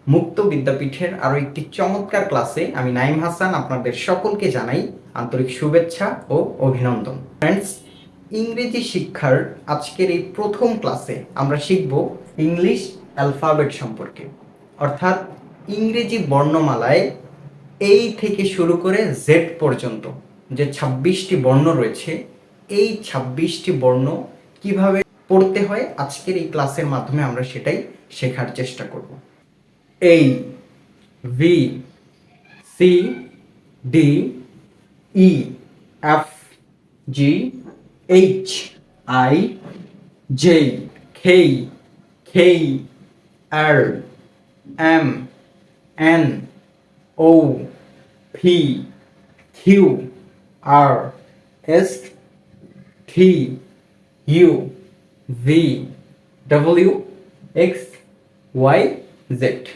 মুক্ত বিদ্যাপীঠের আরও একটি চমৎকার ক্লাসে আমি নাইম হাসান আপনাদের সকলকে জানাই আন্তরিক শুভেচ্ছা ও অভিনন্দন। ফ্রেন্ডস, ইংরেজি শিক্ষার আজকের এই প্রথম ক্লাসে আমরা শিখব ইংলিশ অ্যালফাবেট সম্পর্কে, অর্থাৎ ইংরেজি বর্ণমালায় এই থেকে শুরু করে জেড পর্যন্ত যে 26টি বর্ণ রয়েছে, এই 26টি বর্ণ কিভাবে পড়তে হয় আজকের এই ক্লাসের মাধ্যমে আমরা সেটাই শেখার চেষ্টা করব। A, V, C, D, E, F, G, H, I, J, K, K, L, M, N, O, P, Q, R, S, T, U, V, W, X, Y, Z.